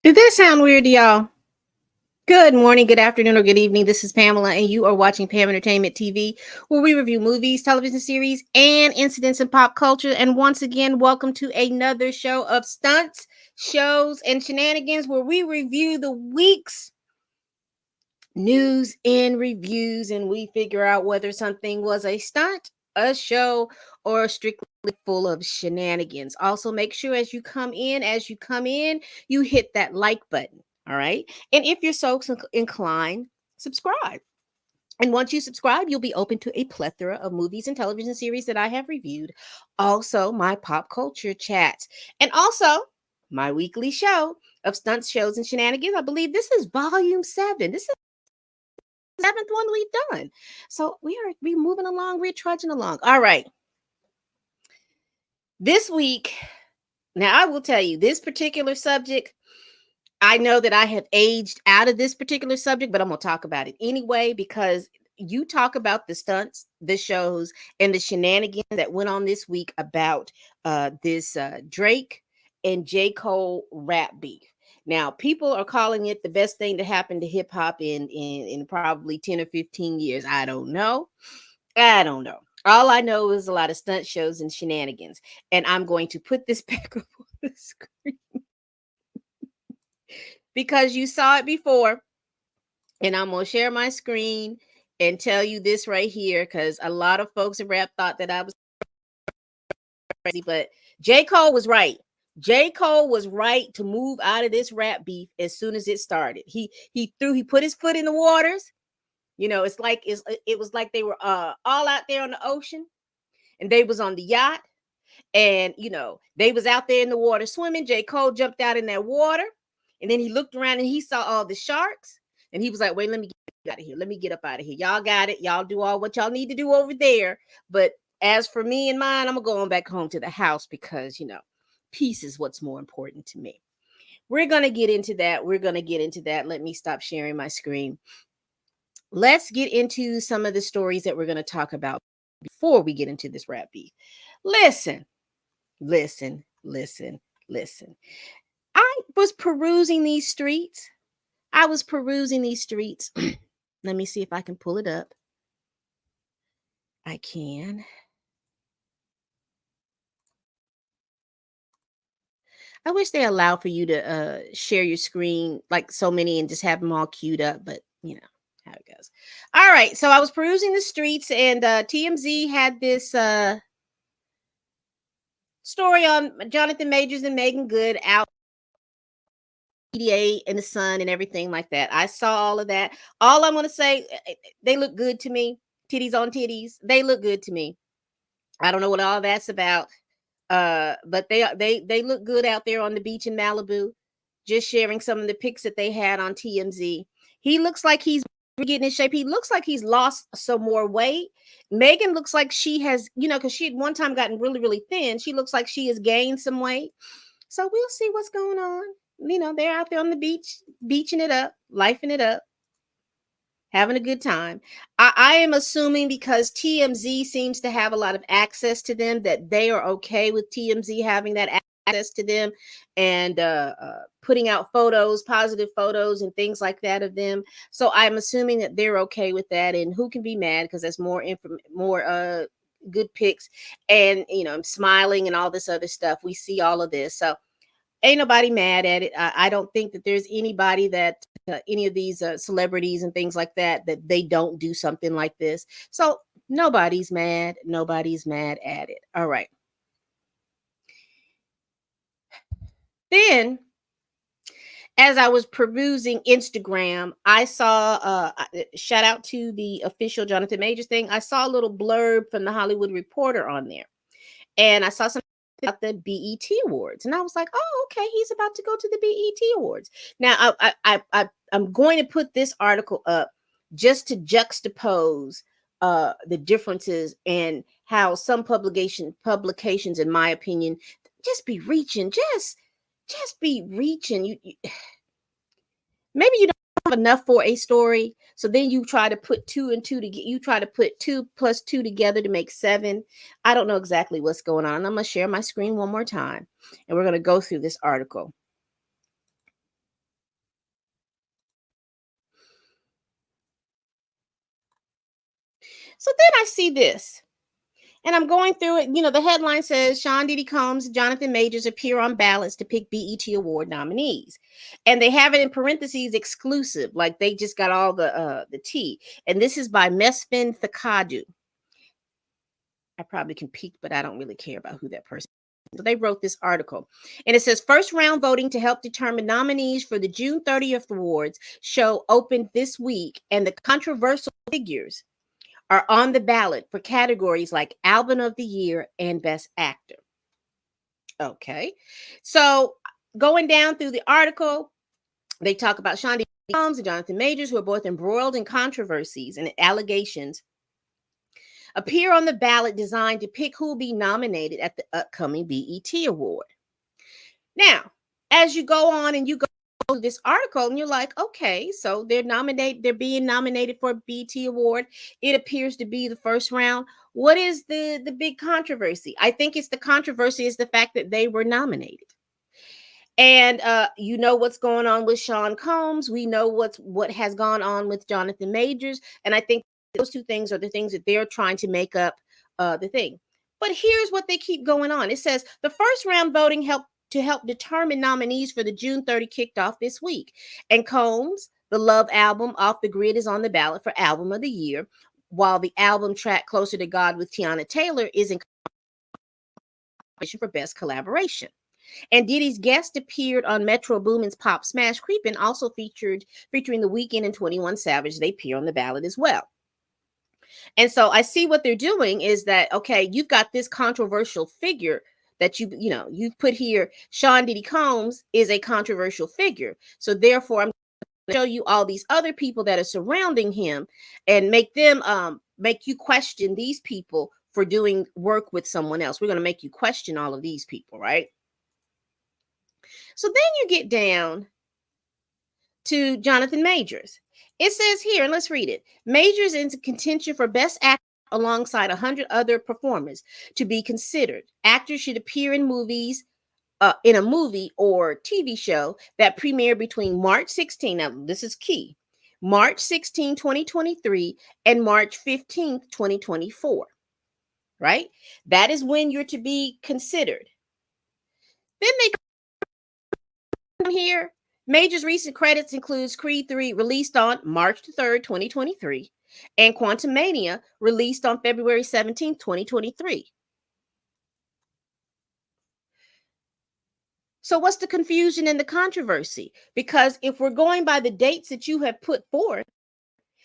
Did that sound weird to y'all? Good morning, good afternoon, or good evening. This is Pamela, and you are watching Pam Entertainment TV, where we review movies, television series, and incidents in pop culture. And once again, welcome to another show of Stunts, Shows, and Shenanigans, where we review the week's news and reviews, and we figure out whether something was a stunt, a show, or strictly full of shenanigans. Also, make sure as you come in, you hit that like button. All right. And if you're so inclined, subscribe. And once you subscribe, you'll be open to a plethora of movies and television series that I have reviewed. Also, my pop culture chats. And also, my weekly show of stunts, shows, and shenanigans. I believe this is volume 7. This is the 7th one we've done. So we're moving along, we're trudging along. All right. This week, now I will tell you this particular subject. I know that I have aged out of this particular subject, but I'm going to talk about it anyway because you talk about the stunts, the shows, and the shenanigans that went on this week about this Drake and J. Cole rap beef. Now, people are calling it the best thing to happen to hip hop in probably 10 or 15 years. I don't know. I don't know. All I know is a lot of stunt shows and shenanigans. And I'm going to put this back up on the screen because you saw it before. And I'm going to share my screen and tell you this right here because a lot of folks in rap thought that I was crazy, but J. Cole was right. J. Cole was right to move out of this rap beef as soon as it started. He put his foot in the waters. You know, it was like they were all out there on the ocean and they was on the yacht and they was out there in the water swimming. J. Cole jumped out in that water and then he looked around and he saw all the sharks and he was like, wait, let me get out of here. Let me get up out of here. Y'all got it. Y'all do all what y'all need to do over there. But as for me and mine, I'm going back home to the house because, peace is what's more important to me. We're going to get into that. Let me stop sharing my screen. Let's get into some of the stories that we're going to talk about before we get into this rap beef. Listen. I was perusing these streets. Let me see if I can pull it up. I can. I wish they allow for you to share your screen like so many and just have them all queued up, but how it goes. All right, so I was perusing the streets and TMZ had this story on Jonathan Majors and Megan Good out PDA and the Sun and everything like that. I saw all of that. All I'm going to say, they look good to me. Titties on titties. They look good to me. I don't know what all that's about. But they look good out there on the beach in Malibu. Just sharing some of the pics that they had on TMZ. He looks like he's getting in shape. He looks like he's lost some more weight. Megan looks like she has, because she had one time gotten really, really thin. She looks like she has gained some weight. So we'll see what's going on. They're out there on the beach, beaching it up, lifing it up, having a good time. I am assuming because TMZ seems to have a lot of access to them that they are okay with TMZ having that access to them and putting out photos, positive photos and things like that of them. So I'm assuming that they're okay with that. And who can be mad because there's more good pics and I'm smiling and all this other stuff. We see all of this. So ain't nobody mad at it. I don't think that there's anybody that any of these celebrities and things like that they don't do something like this. So nobody's mad. Nobody's mad at it. All right. Then, as I was perusing Instagram, I saw shout out to the official Jonathan Majors thing. I saw a little blurb from the Hollywood Reporter on there, and I saw something about the BET Awards, and I was like, "Oh, okay, he's about to go to the BET Awards." Now, I'm going to put this article up just to juxtapose the differences and how some publications, in my opinion, just be reaching, just be reaching. Maybe you don't have enough for a story, so then you try to put 2 and 2 together. You try to put 2 plus 2 together to make 7. I don't know exactly what's going on. I'm going to share my screen one more time, and we're going to go through this article. So then I see this. And I'm going through it. The headline says Sean Diddy Combs, Jonathan Majors appear on ballots to pick BET Award nominees. And they have it in parentheses exclusive, like they just got all the tea. And this is by Mesfin Thakadu. I probably can peek, but I don't really care about who that person is. So they wrote this article. And it says first round voting to help determine nominees for the June 30th awards show opened this week. And the controversial figures are on the ballot for categories like Album of the Year and Best Actor. Okay. So going down through the article, they talk about Sean Diddy Combs and Jonathan Majors, who are both embroiled in controversies and allegations, appear on the ballot designed to pick who will be nominated at the upcoming BET Award. Now, as you go on and you go through this article and you're like, okay, so they're being nominated for a BET Award. It appears to be the first round. What is the big controversy? I think the controversy is the fact that they were nominated. And you know what's going on with Sean Combs. We know what has gone on with Jonathan Majors. And I think those two things are the things that they're trying to make up the thing. But here's what they keep going on. It says the first round voting helped determine nominees for the June 30 kicked off this week. And Combs, the Love album Off the Grid, is on the ballot for Album of the Year, while the album track Closer to God with Tiana Taylor is in competition for Best Collaboration. And Diddy's guest appeared on Metro Boomin's Pop Smash Creepin', also featuring The Weeknd and 21 Savage. They appear on the ballot as well. And so I see what they're doing is that, okay, you've got this controversial figure that you put here. Sean Diddy Combs is a controversial figure. So therefore, I'm going to show you all these other people that are surrounding him and make you question these people for doing work with someone else. We're going to make you question all of these people, right? So then you get down to Jonathan Majors. It says here, and let's read it. Majors in contention for Best Actor alongside 100 other performers to be considered. Actors should appear in a movie or TV show that premiere between March 16, now this is key, March 16, 2023 and March 15, 2024, right? That is when you're to be considered. Then they come here. Major's recent credits includes Creed 3, released on March 3rd, 2023, and Quantumania, released on February 17th, 2023. So what's the confusion and the controversy? Because if we're going by the dates that you have put forth,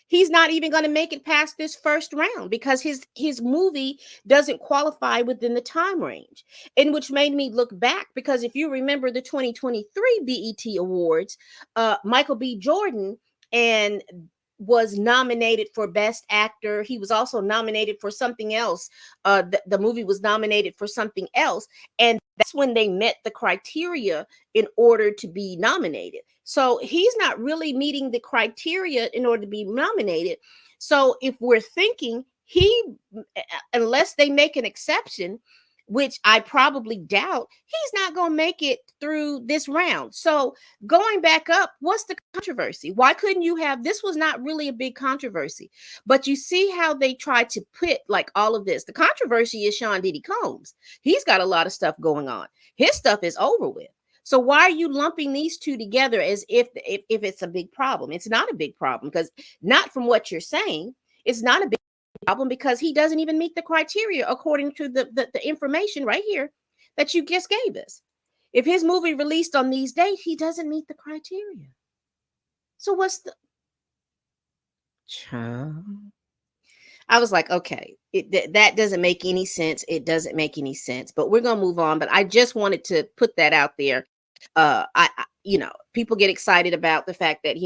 he's not even going to make it past this first round because his movie doesn't qualify within the time range. And which made me look back, because if you remember the 2023 BET Awards, Michael B. Jordan was nominated for Best Actor. He was also nominated for something else. The movie was nominated for something else. And that's when they met the criteria in order to be nominated. So he's not really meeting the criteria in order to be nominated. So if we're thinking unless they make an exception, which I probably doubt, he's not going to make it through this round. So going back up, what's the controversy? Why couldn't you have, this was not really a big controversy, but you see how they tried to put like all of this. The controversy is Sean Diddy Combs. He's got a lot of stuff going on. His stuff is over with. So why are you lumping these two together as if it's a big problem? It's not a big problem, because not from what you're saying, it's not a big problem, because he doesn't even meet the criteria according to the information right here that you just gave us. If his movie released on these dates, he doesn't meet the criteria. So what's the I was like, okay, that doesn't make any sense. It doesn't make any sense, but we're going to move on. But I just wanted to put that out there. People get excited about the fact that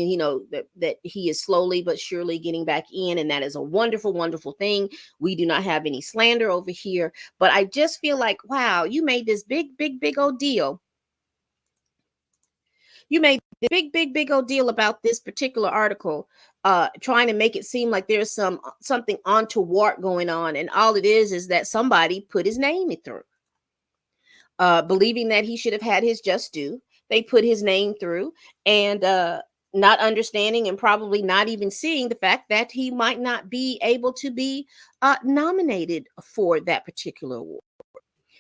that he is slowly but surely getting back in, and that is a wonderful, wonderful thing. We do not have any slander over here, but I just feel like, wow, you made this big old deal. You made the big old deal about this particular article, trying to make it seem like there's something untoward going on, and all it is that somebody put his name through. Believing that he should have had his just due. They put his name through, and not understanding and probably not even seeing the fact that he might not be able to be nominated for that particular award.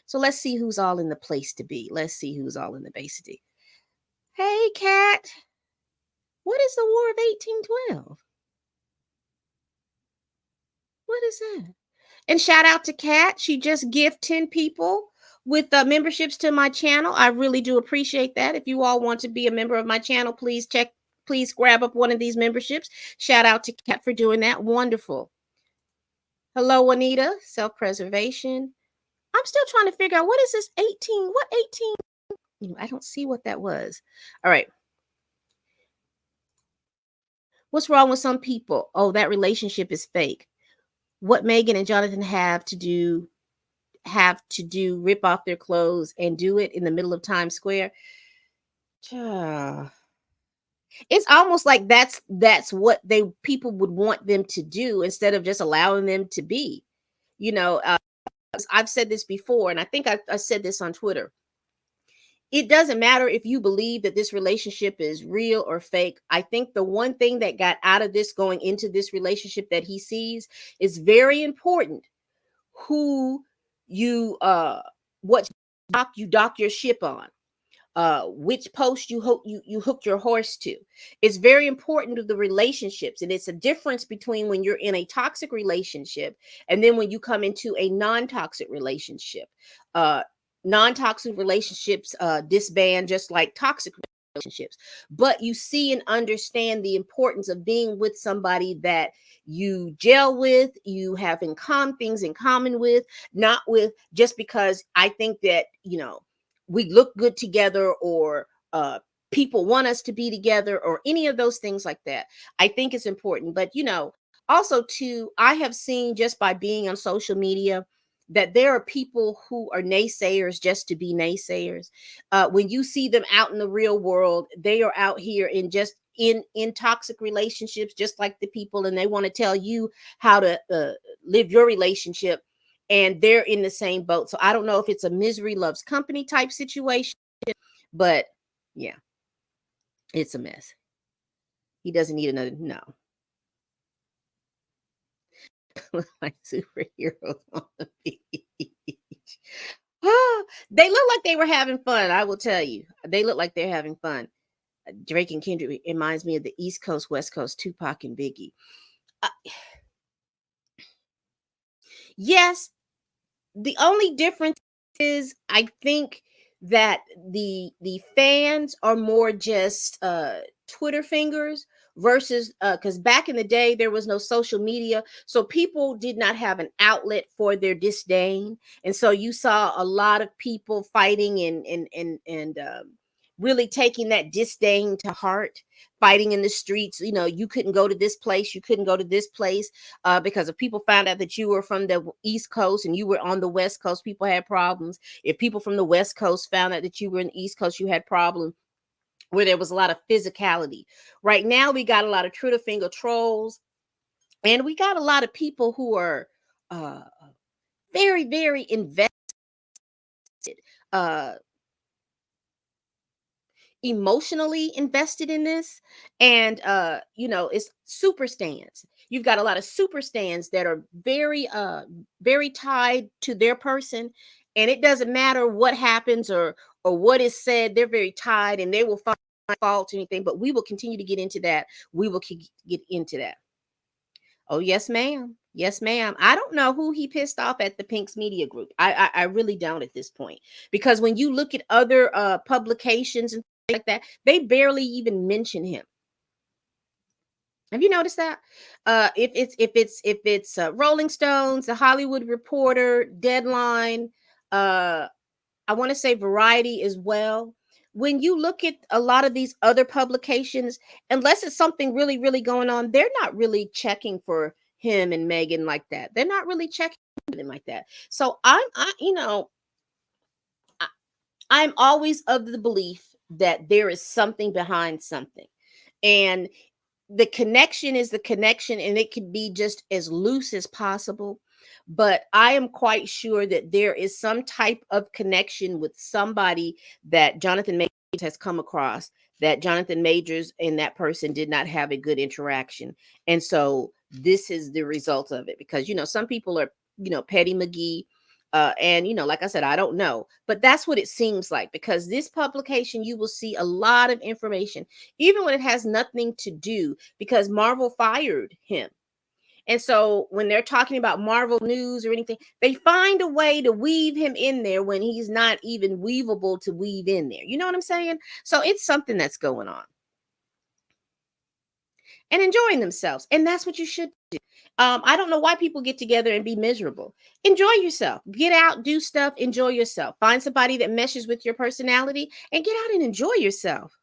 So let's see who's all in the place to be. Let's see who's all in the base to be. Hey, Kat, what is the War of 1812? What is that? And shout out to Kat. She just gifted 10 people with memberships to my channel. I really do appreciate that. If you all want to be a member of my channel, please grab up one of these memberships. Shout out to Kat for doing that. Wonderful. Hello, Juanita. Self-preservation. I'm still trying to figure out what is this 18? What 18? I don't see what that was. All right. What's wrong with some people? Oh, that relationship is fake. What Megan and Jonathan have to do rip off their clothes and do it in the middle of Times Square. It's almost like that's what people would want them to do instead of just allowing them to be. You know, I've said this before, and I think I said this on Twitter. It doesn't matter if you believe that this relationship is real or fake. I think the one thing that got out of this going into this relationship that he sees is very important. Who you what dock your ship on, which post you hook your horse to. It's very important to the relationships, and it's a difference between when you're in a toxic relationship and then when you come into a non-toxic relationship. Non-toxic relationships disband just like toxic relationships, but you see and understand the importance of being with somebody that you gel with, you have things in common with, not with just because I think that, we look good together, or people want us to be together, or any of those things like that. I think it's important. But, also too, I have seen just by being on social media that there are people who are naysayers just to be naysayers. When you see them out in the real world, they are out here in toxic relationships, just like the people, and they want to tell you how to live your relationship, and they're in the same boat. So I don't know if it's a misery loves company type situation, but yeah, it's a mess. He doesn't need another. No. Like superheroes on the beach. They look like they were having fun. I will tell you, they look like they're having fun. Drake and Kendrick reminds me of the East Coast, West Coast, Tupac and Biggie. Yes, the only difference is I think that the fans are more just Twitter fingers versus because back in the day there was no social media, so people did not have an outlet for their disdain, and so you saw a lot of people fighting and really taking that disdain to heart, fighting in the streets. You couldn't go to this place, you couldn't go to this place, because if people found out that you were from the East Coast and you were on the West Coast, people had problems. If people from the West Coast found out that you were in the East Coast, you had problems, where there was a lot of physicality. Right now, we got a lot of Twitter finger trolls, and we got a lot of people who are very, very invested, emotionally invested in this. And it's super stands. You've got a lot of super stands that are very very tied to their person, and it doesn't matter what happens or what is said. They're very tied, and they will find fault anything. But we will continue to get into that. We will get into that. Oh, yes, ma'am. Yes, ma'am. I don't know who he pissed off at the Pinks Media Group. I really don't at this point, because when you look at other publications and things like that, they barely even mention him. Have you noticed that? If it's Rolling Stones, The Hollywood Reporter, Deadline, I want to say Variety as well. When you look at a lot of these other publications, unless it's something really, really going on, they're not really checking for him and Megan like that. They're not really checking him like that. So I'm always of the belief that there is something behind something, and the connection is the connection, and it could be just as loose as possible. But I am quite sure that there is some type of connection with somebody that Jonathan Majors has come across that Jonathan Majors and that person did not have a good interaction. And so this is the result of it, because, some people are, petty McGee. And, like I said, I don't know, but that's what it seems like, because this publication, you will see a lot of information, even when it has nothing to do, because Marvel fired him. And so when they're talking about Marvel news or anything, they find a way to weave him in there when he's not even weavable to weave in there. You know what I'm saying? So it's something that's going on, and enjoying themselves. And that's what you should do. I don't know why people get together and be miserable. Enjoy yourself. Get out, do stuff, enjoy yourself. Find somebody that meshes with your personality and get out and enjoy yourself.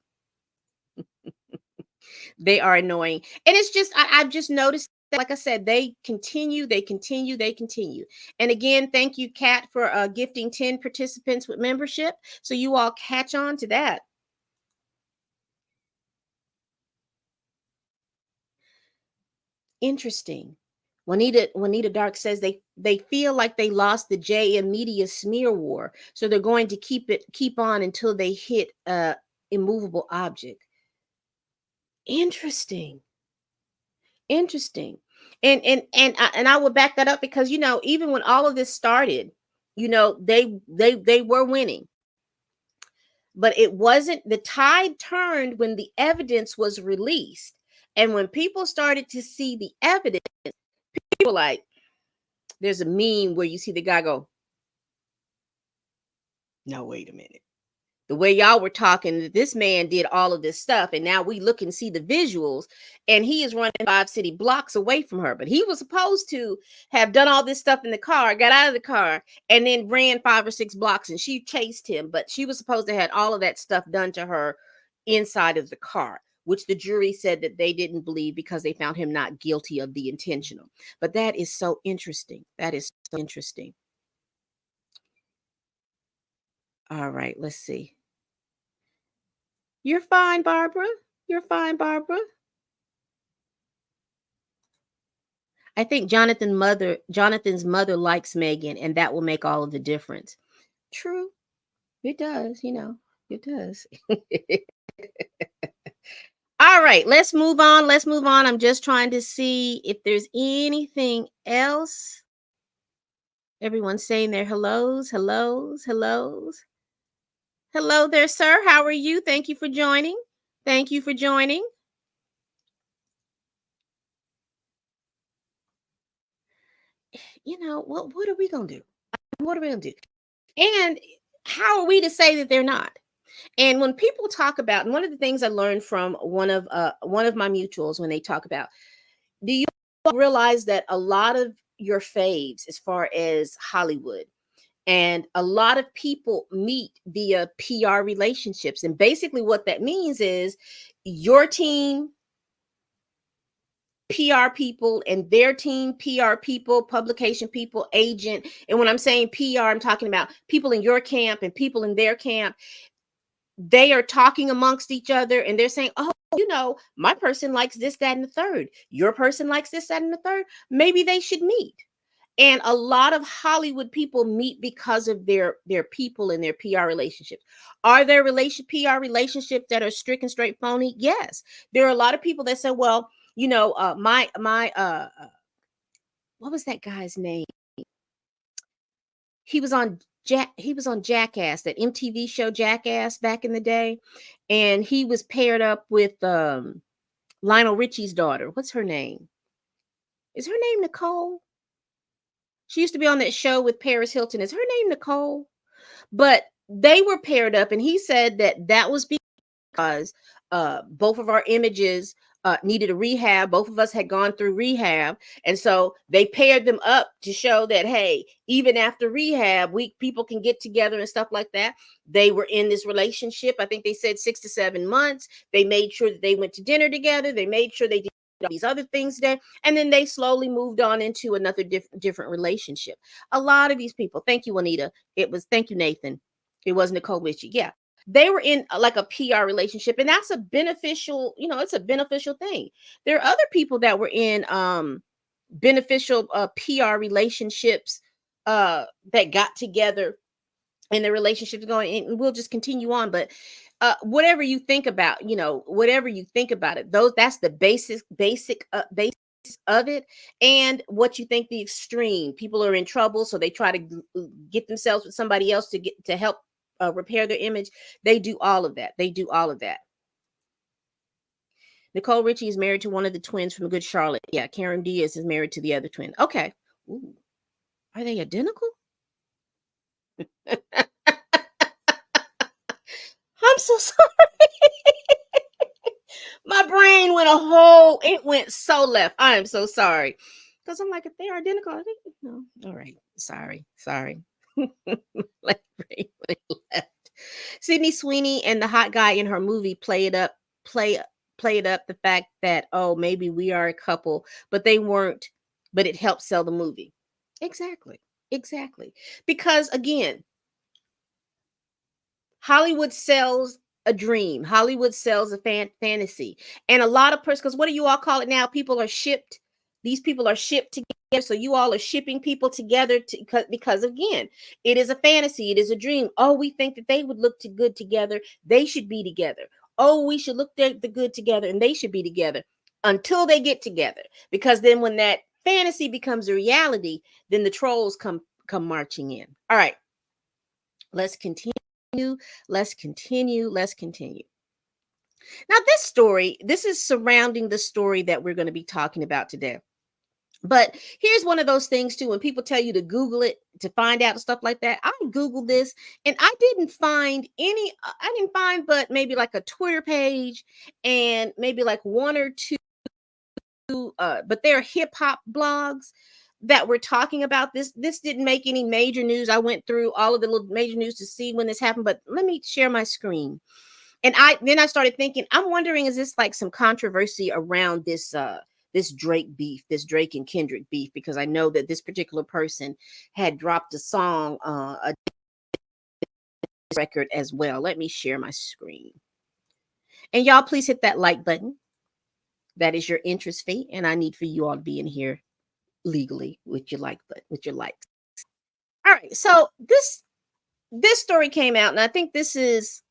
They are annoying. And it's just, I've just noticed that, like I said, they continue, they continue, they continue. And again, thank you, Kat, for gifting 10 participants with membership. So you all catch on to that. Interesting. Juanita Dark says they feel like they lost the JM Media smear war, so they're going to keep on until they hit a immovable object. Interesting. Interesting. And I would back that up, because even when all of this started, they were winning. But it wasn't, the tide turned when the evidence was released. And when people started to see the evidence, people like, there's a meme where you see the guy go, no, wait a minute. The way y'all were talking, this man did all of this stuff, and now we look and see the visuals, and he is running 5 city blocks away from her. But he was supposed to have done all this stuff in the car, got out of the car, and then ran 5 or 6 blocks, and she chased him. But she was supposed to have all of that stuff done to her inside of the car, which the jury said that they didn't believe because they found him not guilty of the intentional. But that is so interesting. That is so interesting. All right, let's see. You're fine, Barbara. You're fine, Barbara. I think Jonathan's mother likes Megan, and that will make all of the difference. True. It does, it does. All right, let's move on. Let's move on. I'm just trying to see if there's anything else. Everyone's saying their hellos, hellos, hellos. Hello there, sir. How are you? Thank you for joining. Thank you for joining. What are we going to do? What are we going to do? And how are we to say that they're not? And when people talk about, and one of the things I learned from one of my mutuals, when they talk about, do you realize that a lot of your faves, as far as Hollywood, and a lot of people meet via PR relationships, and basically what that means is your team, PR people, and their team, PR people, publication people, agent. And when I'm saying PR, I'm talking about people in your camp and people in their camp. They are talking amongst each other, and they're saying, oh, my person likes this, that, and the third. Your person likes this, that, and the third. Maybe they should meet. And a lot of Hollywood people meet because of their people and their PR relationships. Are there PR relationships that are strict and straight phony? Yes. There are a lot of people that say, well, my what was that guy's name? He was on Jackass, that MTV show Jackass back in the day, and he was paired up with Lionel Richie's daughter. What's her name? Is her name Nicole? She used to be on that show with Paris Hilton. Is her name Nicole? But they were paired up, and he said that was because both of our images needed a rehab. Both of us had gone through rehab, and so they paired them up to show that, hey, even after rehab, people can get together and stuff like that. They were in this relationship. I think they said 6 to 7 months. They made sure that they went to dinner together. They made sure they did all these other things there, and then they slowly moved on into another different relationship. A lot of these people. Thank you, Juanita. Thank you, Nathan. It was Nicole Richie. Yeah. They were in like a PR relationship, and that's a beneficial, it's a beneficial thing. There are other people that were in beneficial PR relationships that got together, and the relationship is going, and we'll just continue on. But whatever you think about, whatever you think about it, that's the basic of it. And what you think, the extreme, people are in trouble, so they try to get themselves with somebody else to help repair their image. They do all of that. Nicole Richie is married to one of the twins from Good Charlotte. Yeah, Karen Diaz is married to the other twin. Okay. Ooh, are they identical? I'm so sorry. My brain it went so left. I am so sorry. Because I'm like, if they are identical, I think, no. All right. Sorry. My brain went left. Sydney Sweeney and the hot guy in her movie played up the fact that, oh, maybe we are a couple, but they weren't, but it helped sell the movie. Exactly. Because again, Hollywood sells a dream. Hollywood sells a fantasy. And a lot of because what do you all call it now? People are shipped. These people are shipped together. So you all are shipping people together because again, it is a fantasy. It is a dream. Oh, we think that they would look good together. They should be together. Oh, we should look the good together and they should be together until they get together. Because then when that fantasy becomes a reality, then the trolls come marching in. All right. Let's continue. Let's continue. Now, this is surrounding the story that we're going to be talking about today. But here's one of those things too, when people tell you to Google it to find out stuff like that. I Googled this and I didn't find but maybe like a Twitter page and maybe like one or two, but they're hip hop blogs that were talking about this. This didn't make any major news. I went through all of the little major news to see when this happened, but let me share my screen. And I started thinking, I'm wondering, is this like some controversy around this Drake beef, this Drake and Kendrick beef? Because I know that this particular person had dropped a song, a record as well. Let me share my screen. And y'all please hit that like button. That is your interest fee. And I need for you all to be in here legally with your likes. All right. So this story came out, and I think this is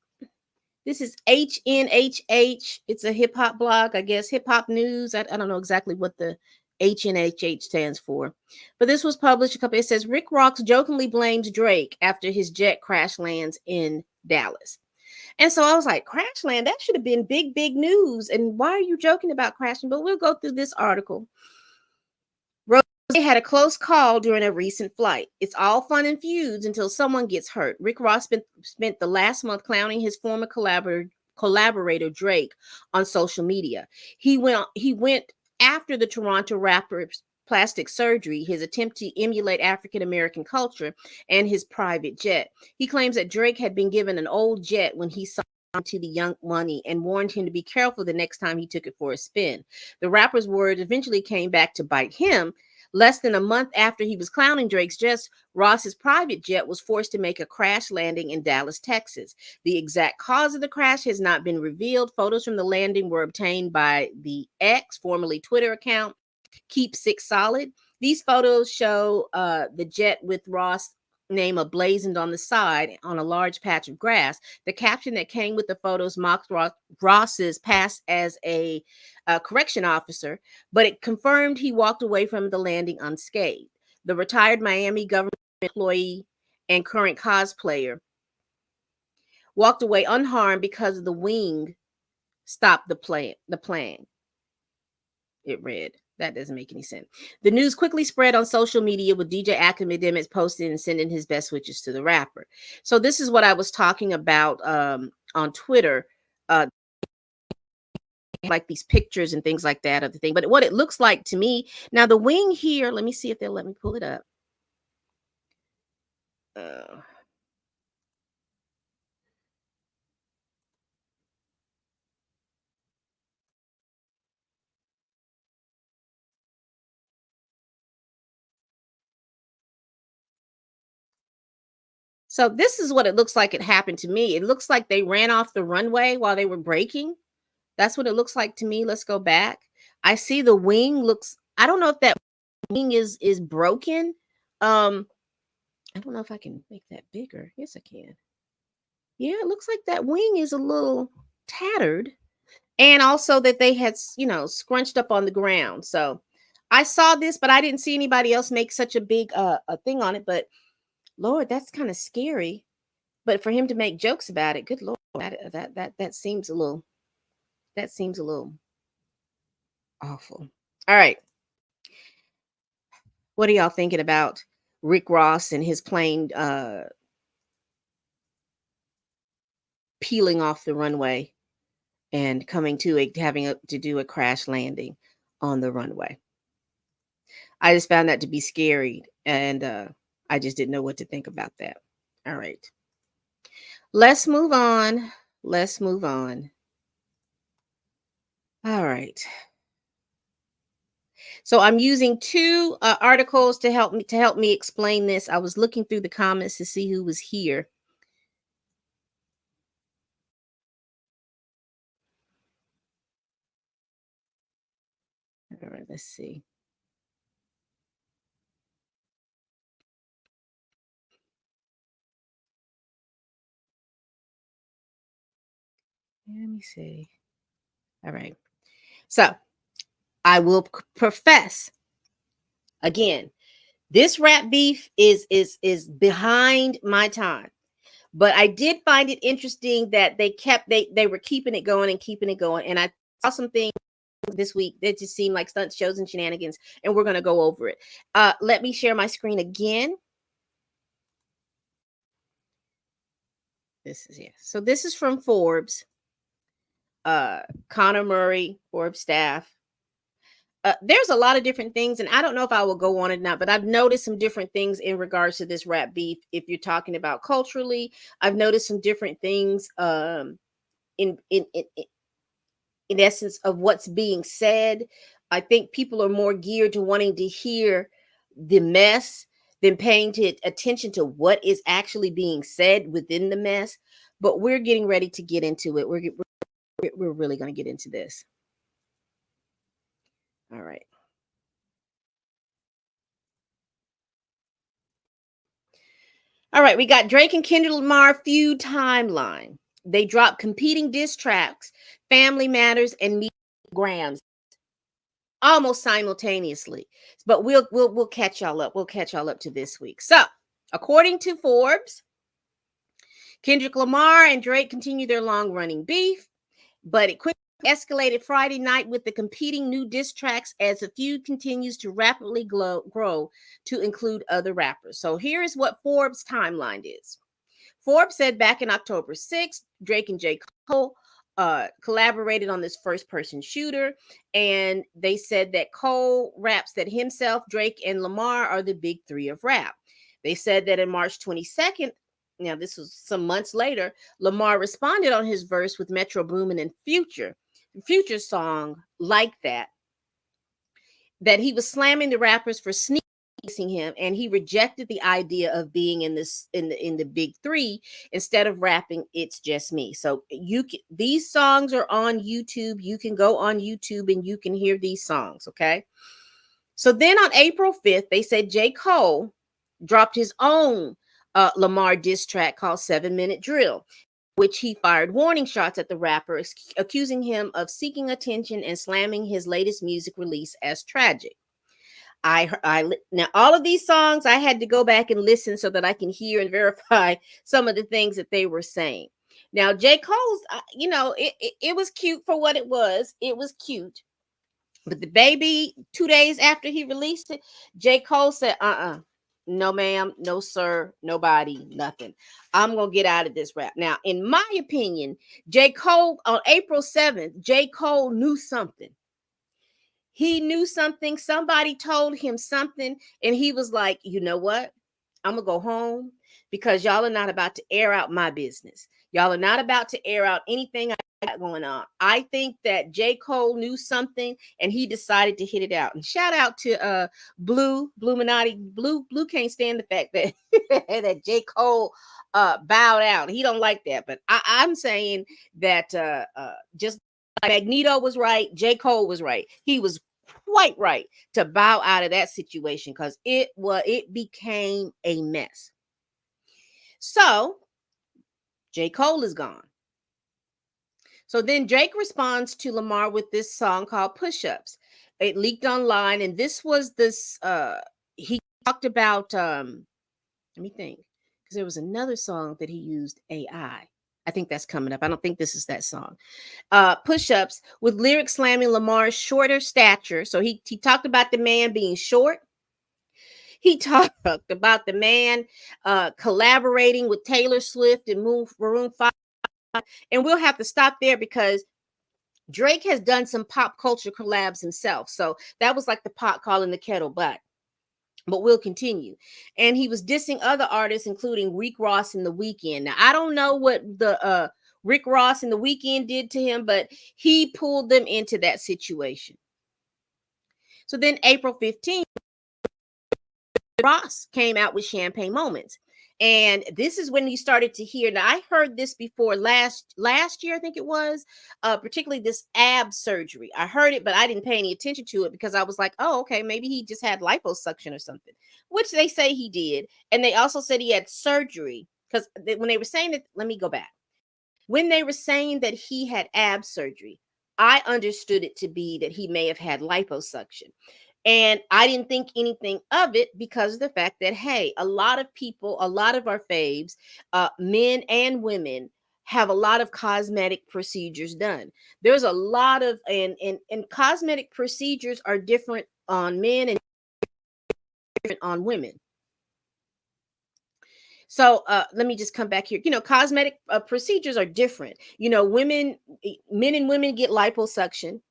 HNHH. It's a hip hop blog, I guess, hip hop news. I don't know exactly what the HNHH stands for, but this was published it says Rick Ross jokingly blames Drake after his jet crash lands in Dallas. And so I was like, crash land, that should have been big news. And why are you joking about crashing? But we'll go through this article. They had a close call during a recent flight. It's all fun and feuds until someone gets hurt. Rick Ross spent the last month clowning his former collaborator Drake on social media. He went after the Toronto rapper's plastic surgery, his attempt to emulate African American culture, and his private jet. He claims that Drake had been given an old jet when he signed to the Young Money and warned him to be careful the next time he took it for a spin. The rapper's words eventually came back to bite him. Less than a month after he was clowning Drake's jet, Ross's private jet was forced to make a crash landing in Dallas, Texas. The exact cause of the crash has not been revealed. Photos from the landing were obtained by the X, formerly Twitter account, Keep Six Solid. These photos show the jet with Ross' name emblazoned on the side on a large patch of grass. The caption that came with the photos mocked Ross's past as a correction officer, but it confirmed he walked away from the landing unscathed. The retired Miami government employee and current cosplayer walked away unharmed because the wing stopped the plane. It read. That doesn't make any sense. The news quickly spread on social media, with DJ Academics posting and sending his best wishes to the rapper. So this is what I was talking about on Twitter, like these pictures and things like that of the thing. But what it looks like to me, now the wing here, let me see if they'll let me pull it up. So this is what it looks like it happened to me. It looks like they ran off the runway while they were braking. That's what it looks like to me. Let's go back. I see the wing looks, I don't know if that wing is broken. I don't know if I can make that bigger. Yes, I can. Yeah, it looks like that wing is a little tattered. And also that they had, scrunched up on the ground. So I saw this, but I didn't see anybody else make such a big a thing on it. But Lord, that's kind of scary. But for him to make jokes about it, good Lord, that seems a little awful. All right. What are y'all thinking about Rick Ross and his plane peeling off the runway and coming to to do a crash landing on the runway? I just found that to be scary, and I just didn't know what to think about that. All right. Let's move on. Let's move on. All right. So I'm using two articles to help me explain this. I was looking through the comments to see who was here. All right, let's see. Let me see. All right. So I will profess again. This rap beef is behind my time. But I did find it interesting that they were keeping it going and keeping it going. And I saw some things this week that just seemed like stunt shows and shenanigans, and we're gonna go over it. Let me share my screen again. This is So this is from Forbes. Connor Murray, Forbes staff. There's a lot of different things, and I don't know if I will go on it or not, but I've noticed some different things in regards to this rap beef. If you're talking about culturally, I've noticed some different things in in in, in essence of what's being said. I think people are more geared to wanting to hear the mess than paying attention to what is actually being said within the mess. But we're getting ready to get into it. We're really going to get into this. All right. All right. We got Drake and Kendrick Lamar feud timeline. They dropped competing diss tracks, Family Matters, and Meet Grams almost simultaneously. But we'll catch y'all up. We'll catch y'all up to this week. So, according to Forbes, Kendrick Lamar and Drake continue their long-running beef, but it quickly escalated Friday night with the competing new diss tracks as the feud continues to rapidly grow to include other rappers. So here is what Forbes' timeline is. Forbes said back in October 6th, Drake and J. Cole collaborated on this first person shooter. And they said that Cole raps that himself, Drake, and Lamar are the big three of rap. They said that in March 22nd, now this was some months later, Lamar responded on his verse with Metro Boomin and Future's song Like that he was slamming the rappers for sneaking him, and he rejected the idea of being in the big three. Instead of rapping It's Just Me. So these songs are on YouTube. You can go on YouTube and you can hear these songs. Okay. So then on April 5th, they said J. Cole dropped his own Lamar diss track called 7-Minute Drill, which he fired warning shots at the rapper, accusing him of seeking attention and slamming his latest music release as tragic. Now all of these songs I had to go back and listen so that I can hear and verify some of the things that they were saying. Now J. Cole's, it was cute for what it was. It was cute, but the baby 2 days after he released it, J. Cole said, no ma'am, no sir, nobody, nothing. I'm gonna get out of this rap. Now, in my opinion, J. Cole on April 7th, J. Cole knew something. He knew something. Somebody told him something, and he was like, you know what? I'm gonna go home because y'all are not about to air out my business. Y'all are not about to air out anything I got going on. I think that J. Cole knew something and he decided to hit it out. And shout out to Blue Minati. Blue can't stand the fact that that J. Cole bowed out. He don't like that. But I'm saying that just like Magneto was right, J. Cole was right. He was quite right to bow out of that situation because it became a mess. So J. Cole is gone. So then Drake responds to Lamar with this song called Push Ups. It leaked online, and this was this he talked about let me think, because there was another song that he used AI. I think that's coming up. I don't think this is that song. Push Ups with lyrics slamming Lamar's shorter stature. So he talked about the man being short. He talked about the man collaborating with Taylor Swift and Maroon 5. And we'll have to stop there because Drake has done some pop culture collabs himself. So that was like the pot calling the kettle black. But we'll continue. And he was dissing other artists, including Rick Ross and The Weeknd. Now, I don't know what the Rick Ross and The Weeknd did to him, but he pulled them into that situation. So then April 15th, Ross came out with Champagne Moments. And this is when you started to hear. Now, I heard this before last year, I think it was, particularly this ab surgery. I heard it, but I didn't pay any attention to it because I was like, oh, okay, maybe he just had liposuction or something, which they say he did. And they also said he had surgery because when they were saying that, let me go back. When they were saying that he had ab surgery, I understood it to be that he may have had liposuction. And I didn't think anything of it because of the fact that, hey, a lot of people, a lot of our faves, men and women, have a lot of cosmetic procedures done. There's a lot of, and cosmetic procedures are different on men and different on women. So let me just come back here. Cosmetic procedures are different. Men and women get liposuction.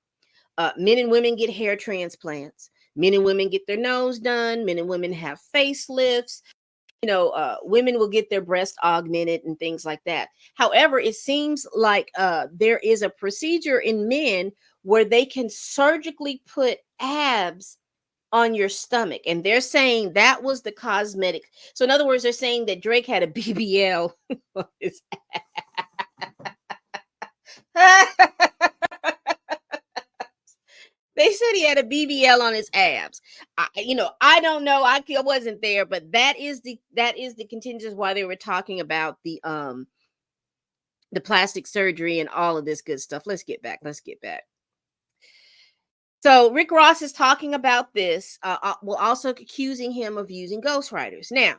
Men and women get hair transplants. Men and women get their nose done. Men and women have facelifts. Women will get their breast augmented and things like that. However, it seems like there is a procedure in men where they can surgically put abs on your stomach. And they're saying that was the cosmetic. So in other words, they're saying that Drake had a BBL on his They said he had a BBL on his abs. I don't know. I wasn't there, but that is the contingent why they were talking about the plastic surgery and all of this good stuff. Let's get back. So Rick Ross is talking about this, well, also accusing him of using ghostwriters. Now,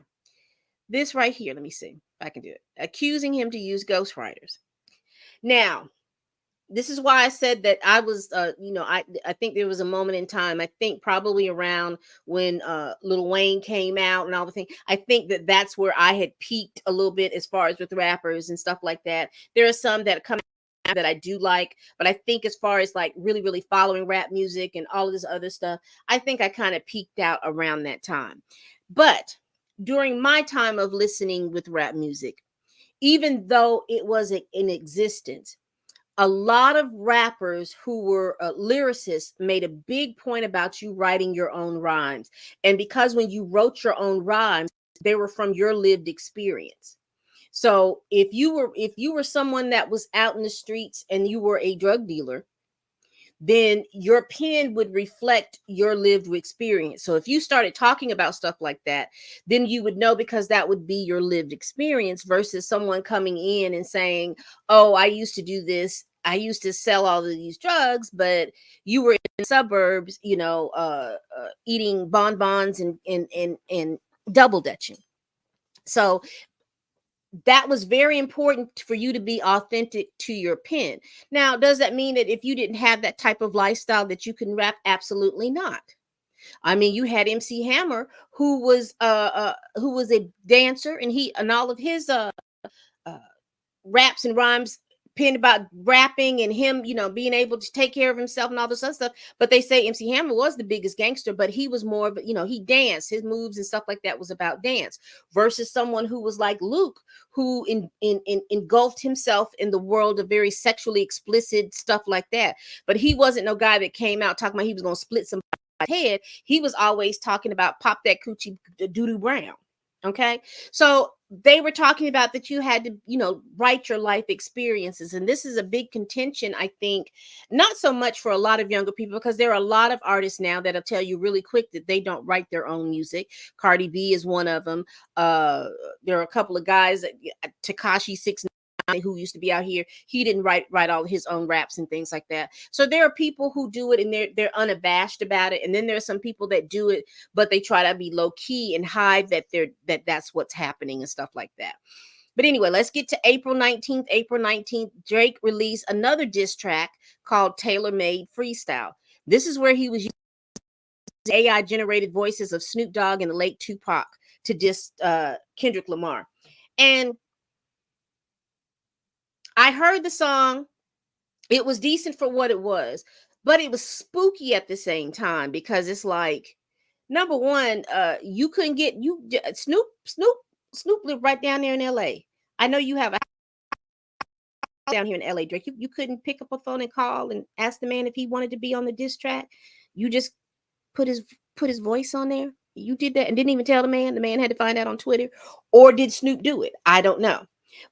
this right here, let me see if I can do it. Accusing him to use ghostwriters. Now, this is why I said that I was, I think there was a moment in time, I think probably around when Lil Wayne came out and all the things. I think that that's where I had peaked a little bit as far as with rappers and stuff like that. There are some that come out that I do like, but I think as far as like really, really following rap music and all of this other stuff, I think I kind of peaked out around that time. But during my time of listening with rap music, even though it was in existence, a lot of rappers who were lyricists made a big point about you writing your own rhymes. And because when you wrote your own rhymes, they were from your lived experience. So if you were someone that was out in the streets and you were a drug dealer, then your pen would reflect your lived experience. So if you started talking about stuff like that, then you would know because that would be your lived experience versus someone coming in and saying, oh, I used to do this. I used to sell all of these drugs, but you were in the suburbs, eating bonbons and double dutching. So that was very important for you to be authentic to your pen. Now, does that mean that if you didn't have that type of lifestyle that you can rap? Absolutely not. I mean, you had MC Hammer, who was a dancer, and all of his raps and rhymes penned about rapping and him, being able to take care of himself and all this other stuff. But they say MC Hammer was the biggest gangster, but he was more of, he danced. His moves and stuff like that was about dance versus someone who was like Luke, who engulfed himself in the world of very sexually explicit stuff like that. But he wasn't no guy that came out talking about he was going to split somebody's head. He was always talking about pop that coochie doo-doo brown. Okay. So they were talking about that you had to, write your life experiences. And this is a big contention, I think, not so much for a lot of younger people, because there are a lot of artists now that'll tell you really quick that they don't write their own music. Cardi B is one of them. There are a couple of guys, Tekashi 6ix9ine, who used to be out here, he didn't write all his own raps and things like that. So there are people who do it and they're unabashed about it, and then there are some people that do it but they try to be low key and hide that that's what's happening and stuff like that. But anyway, let's get to April 19th. April 19th, Drake released another diss track called Tailor Made Freestyle. This is where he was using AI generated voices of Snoop Dogg and the late Tupac to diss Kendrick Lamar. And I heard the song. It was decent for what it was, but it was spooky at the same time because it's like, number one, you couldn't get Snoop lived right down there in LA. I know you have a house down here in LA, Drake. You couldn't pick up a phone and call and ask the man if he wanted to be on the diss track. You just put his voice on there. You did that and didn't even tell the man. The man had to find out on Twitter. Or did Snoop do it? I don't know.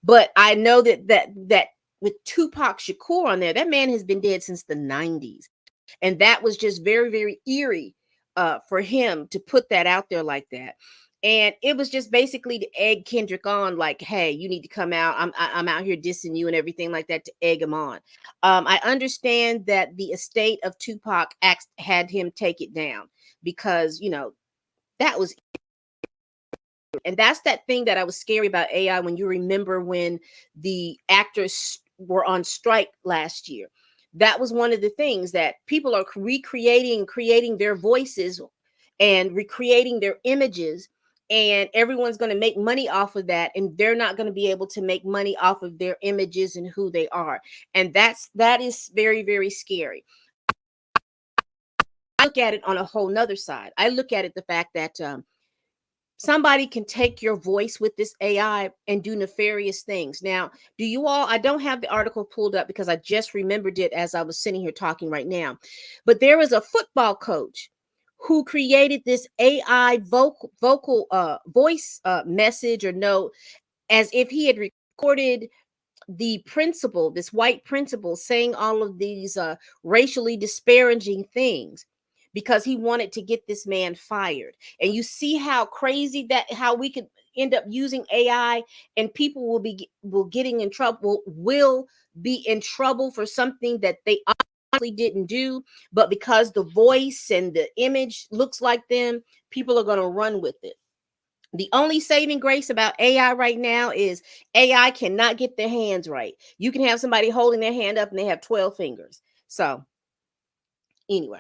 But I know that with Tupac Shakur on there, that man has been dead since the 90s. And that was just very, very eerie for him to put that out there like that. And it was just basically to egg Kendrick on, like, hey, you need to come out. I'm out here dissing you and everything like that, to egg him on. I understand that the estate of Tupac had him take it down because, that was, and that's that thing that I was scary about AI. When you remember when the actors were on strike last year, that was one of the things that people are creating their voices and recreating their images, and everyone's going to make money off of that, and they're not going to be able to make money off of their images and who they are. And that is very, very scary. I look at it on a whole nother side. I look at it the fact that somebody can take your voice with this AI and do nefarious things. Now, I don't have the article pulled up because I just remembered it as I was sitting here talking right now. But there was a football coach who created this AI vocal voice message or note, as if he had recorded the principal, this white principal, saying all of these racially disparaging things because he wanted to get this man fired. And you see how crazy how we could end up using AI, and people will be in trouble for something that they honestly didn't do, but because the voice and the image looks like them, people are going to run with it. The only saving grace about AI right now is AI cannot get their hands right. You can have somebody holding their hand up and they have 12 fingers. So, anyway.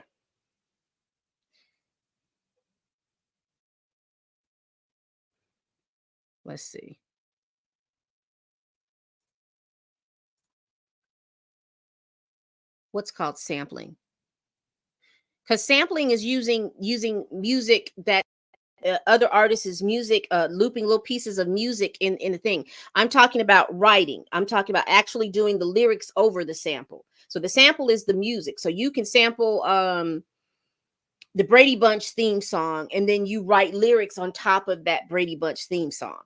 Let's see. What's called sampling? Because sampling is using music that other artists' music, looping little pieces of music in a thing. I'm talking about writing. I'm talking about actually doing the lyrics over the sample. So the sample is the music. So you can sample the Brady Bunch theme song, and then you write lyrics on top of that Brady Bunch theme song.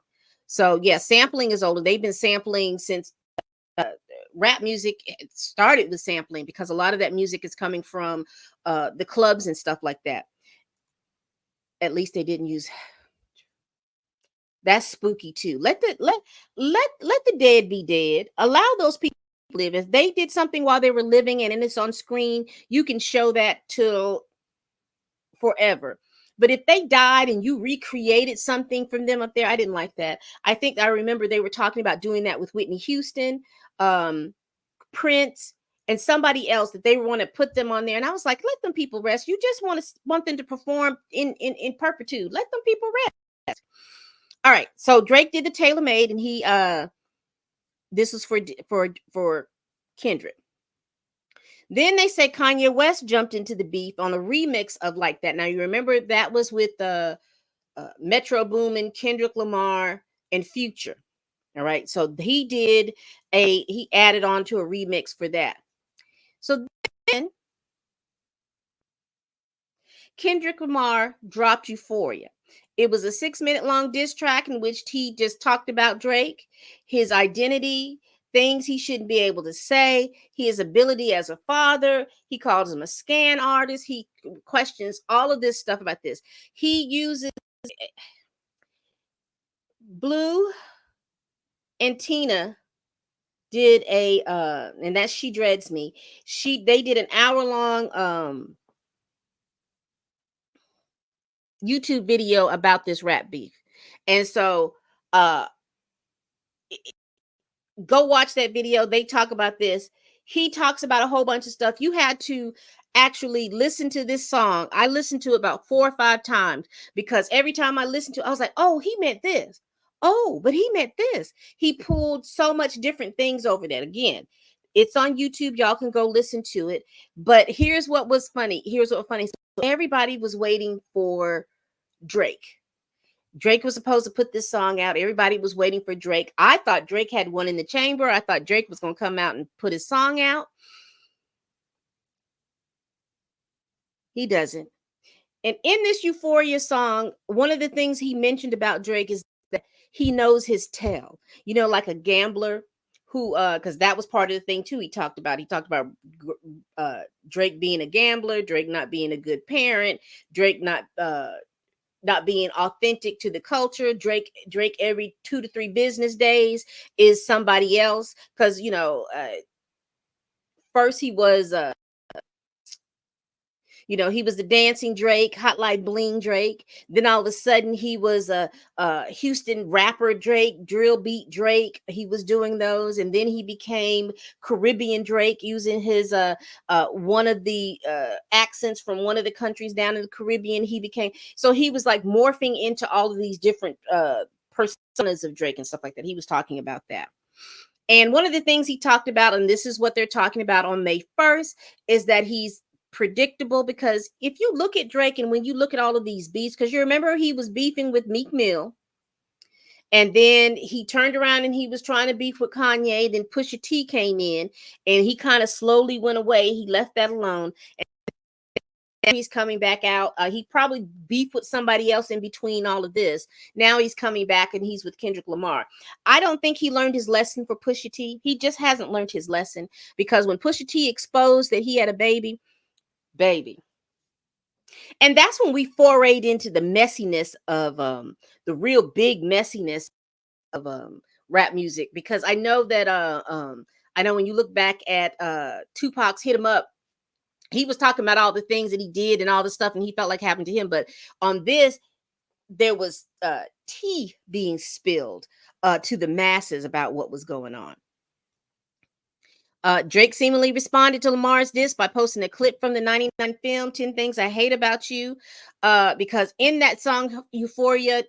So yeah, sampling is older. They've been sampling since rap music started with sampling, because a lot of that music is coming from the clubs and stuff like that. At least they didn't use. That's spooky too. Let the dead be dead. Allow those people to live. If they did something while they were living and it's on screen, you can show that till forever. But if they died and you recreated something from them up there, I didn't like that. I remember they were talking about doing that with Whitney Houston, Prince, and somebody else, that they want to put them on there. And I was like, let them people rest. You just want them to perform in perpetuity. Let them people rest. All right. So Drake did the Tailor Made, and he this was for Kendrick. Then they say Kanye West jumped into the beef on a remix of Like That. Now you remember that was with Metro Boomin, Kendrick Lamar, and Future. All right. So he added on to a remix for that. So then Kendrick Lamar dropped Euphoria. It was a 6-minute long diss track in which he just talked about Drake, his identity, things he shouldn't be able to say, his ability as a father. He calls him a scan artist. He questions all of this stuff about this. He uses Blue and Tina did a and that's She Dreads Me. They did an hour-long YouTube video about this rap beef. And so uh go watch that video. They talk about this. He talks about a whole bunch of stuff. You had to actually listen to this song. I listened to it about 4 or 5 times because every time I listened to it, I was like, oh, he meant this. Oh, but he meant this. He pulled so much different things over that. Again, it's on YouTube. Y'all can go listen to it. But here's what was funny. Here's what was funny. So everybody was waiting for Drake. Drake was supposed to put this song out. Everybody was waiting for Drake. I thought Drake had one in the chamber. I thought Drake was going to come out and put his song out. He doesn't. And in this Euphoria song, one of the things he mentioned about Drake is that he knows his tell. You know, like a gambler who, because that was part of the thing too. He talked about Drake being a gambler, Drake not being a good parent, Drake not being authentic to the culture. Drake every 2 to 3 business days is somebody else. Because first he was he was the dancing Drake, Hot Like Bling Drake. Then all of a sudden he was a Houston rapper Drake, drill beat Drake. He was doing those, and then he became Caribbean Drake, using his one of the accents from one of the countries down in the Caribbean. So he was like morphing into all of these different personas of Drake and stuff like that. He was talking about that. And one of the things he talked about, and this is what they're talking about on May 1st, is that he's predictable. Because if you look at Drake and when you look at all of these beefs, because you remember he was beefing with Meek Mill, and then he turned around and he was trying to beef with Kanye. Then Pusha T came in and he kind of slowly went away. He left that alone. And he's coming back out. He probably beefed with somebody else in between all of this. Now he's coming back and he's with Kendrick Lamar. I don't think he learned his lesson for Pusha T. He just hasn't learned his lesson, because when Pusha T exposed that he had a baby, and that's when we forayed into the messiness of the real big messiness of rap music. Because I know that I know when you look back at Tupac's Hit 'Em Up, he was talking about all the things that he did and all the stuff and he felt like happened to him. But on this, there was tea being spilled to the masses about what was going on. Drake seemingly responded to Lamar's diss by posting a clip from the 99 film, 10 Things I Hate About You, because in that song, Euphoria,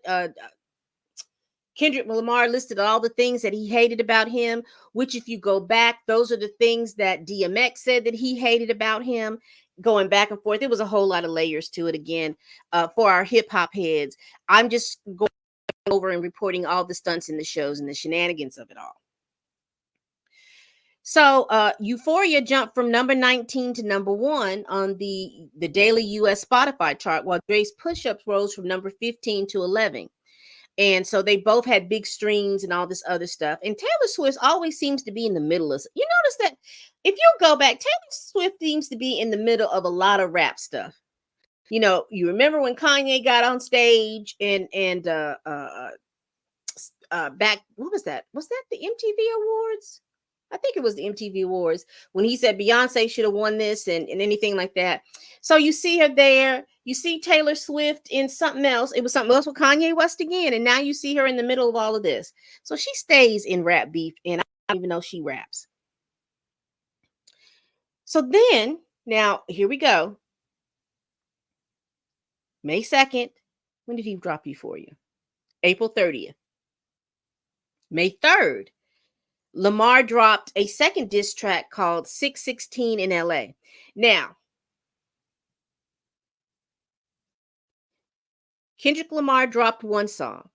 Kendrick Lamar listed all the things that he hated about him, which if you go back, those are the things that DMX said that he hated about him, going back and forth. There was a whole lot of layers to it. Again, for our hip hop heads, I'm just going over and reporting all the stunts in the shows and the shenanigans of it all. So Euphoria jumped from number 19 to number 1 on the daily US Spotify chart, while Drake's Push-Ups rose from number 15 to 11. And so they both had big streams and all this other stuff. And Taylor Swift always seems to be in the middle of, you notice that if you go back, Taylor Swift seems to be in the middle of a lot of rap stuff. You know, you remember when Kanye got on stage and back, what was that? Was that the MTV Awards? I think it was the MTV Awards, when he said Beyonce should have won this and anything like that. So you see her there. You see Taylor Swift in something else. It was something else with Kanye West again. And now you see her in the middle of all of this. So she stays in rap beef, and I don't even know she raps. So then, now here we go. May 2nd. When did he drop Euphoria? April 30th. May 3rd. Lamar dropped a second diss track called 616 in LA. Now, Kendrick Lamar dropped one song.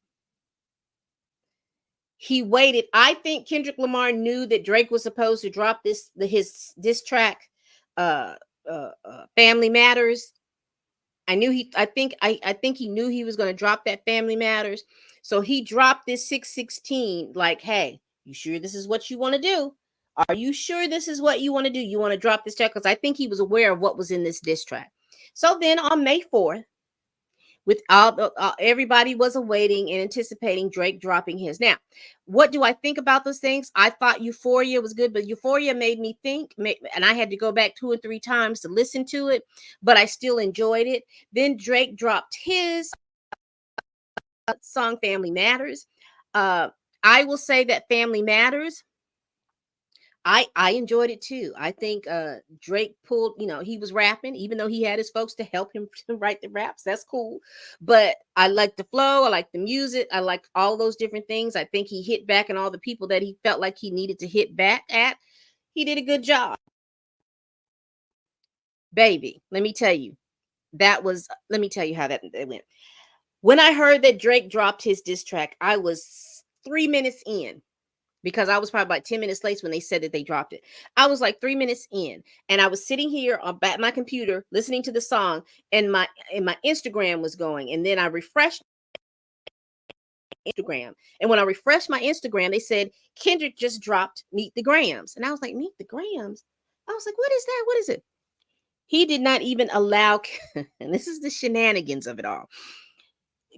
He waited. I think Kendrick Lamar knew that Drake was supposed to drop his diss track, Family Matters. I think he knew he was going to drop that Family Matters. So he dropped this 616 like, hey, you sure this is what you want to do? Are you sure this is what you want to do? You want to drop this track? Because I think he was aware of what was in this diss track. So then on May 4th, with all the everybody was awaiting and anticipating Drake dropping his. Now, what do I think about those things? I thought Euphoria was good, but Euphoria made me think, and I had to go back 2 or 3 times to listen to it, but I still enjoyed it. Then Drake dropped his song Family Matters. Uh, I will say that Family Matters, I enjoyed it too. I think Drake pulled, he was rapping, even though he had his folks to help him to write the raps. That's cool. But I like the flow, I like the music, I like all those different things. I think he hit back on all the people that he felt like he needed to hit back at. He did a good job. Baby, let me tell you how that went. When I heard that Drake dropped his diss track, I was 3 minutes in, because I was probably about 10 minutes late when they said that they dropped it. I was like 3 minutes in, and I was sitting here on my computer listening to the song, and my Instagram was going, and then I refreshed Instagram, and when I refreshed my Instagram, they said Kendrick just dropped Meet the Grams, and I was like, Meet the Grams. I was like, what is that? What is it? He did not even allow, and this is the shenanigans of it all.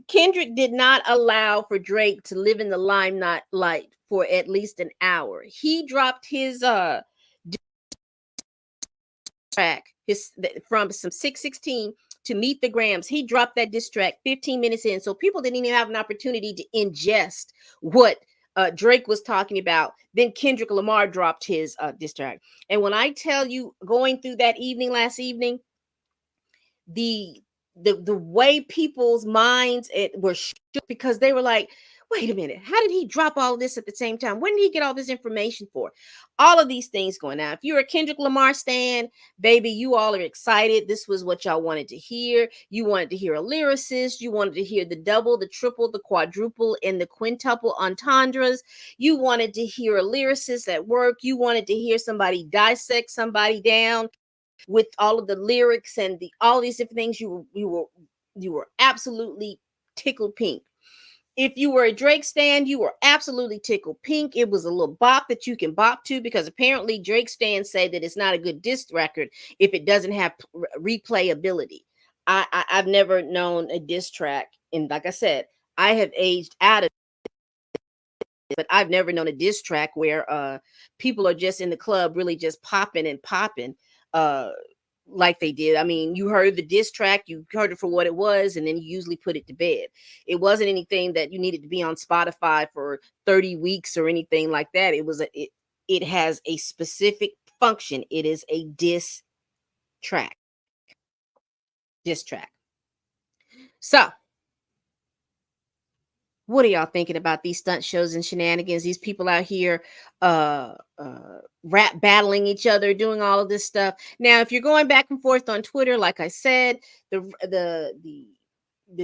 Kendrick did not allow for Drake to live in the limelight for at least an hour. He dropped his track from some 616 to Meet the Grams. He dropped that diss track 15 minutes in, so people didn't even have an opportunity to ingest what Drake was talking about. Then Kendrick Lamar dropped his diss track, and when I tell you, going through that evening last evening, the the way people's minds were shook, because they were like, wait a minute, how did he drop all of this at the same time? When did he get all this information for? All of these things going on. If you're a Kendrick Lamar stan, baby, you all are excited. This was what y'all wanted to hear. You wanted to hear a lyricist. You wanted to hear the double, the triple, the quadruple, and the quintuple entendres. You wanted to hear a lyricist at work. You wanted to hear somebody dissect somebody down with all of the lyrics and all these different things. You were absolutely tickled pink. If you were a Drake stan, you were absolutely tickled pink. It was a little bop that you can bop to, because apparently Drake stans say that it's not a good diss record if it doesn't have replayability. I've never known a diss track, and like I said, I have aged out of it, but I've never known a diss track where people are just in the club really just popping and popping uh like they did. I mean, you heard the diss track, you heard it for what it was, and then you usually put it to bed. It wasn't anything that you needed to be on Spotify for 30 weeks or anything like that. It has a specific function. It is a track. Diss track. So, what are y'all thinking about these stunt shows and shenanigans? These people out here rap battling each other, doing all of this stuff. Now, if you're going back and forth on Twitter, like I said, the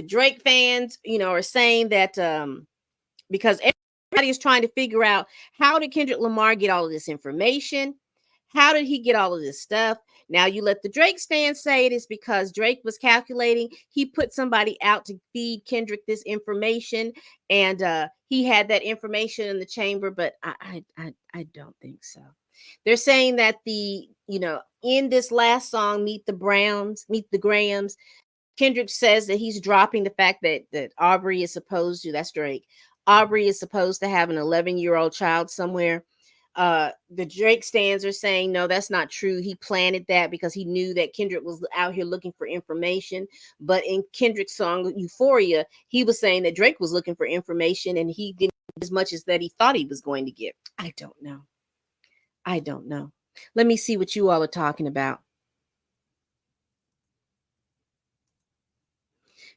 Drake fans, are saying that because everybody is trying to figure out, how did Kendrick Lamar get all of this information? How did he get all of this stuff? Now, you let the Drake stand say it is because Drake was calculating. He put somebody out to feed Kendrick this information, and he had that information in the chamber. But I don't think so. They're saying that in this last song, Meet the Grams, Kendrick says that he's dropping the fact that Aubrey is supposed to, that's Drake, Aubrey is supposed to have an 11-year-old child somewhere. The Drake stands are saying, no, that's not true. He planted that because he knew that Kendrick was out here looking for information. But in Kendrick's song Euphoria, he was saying that Drake was looking for information, and he didn't get as much as that he thought he was going to get. I don't know. Let me see what you all are talking about.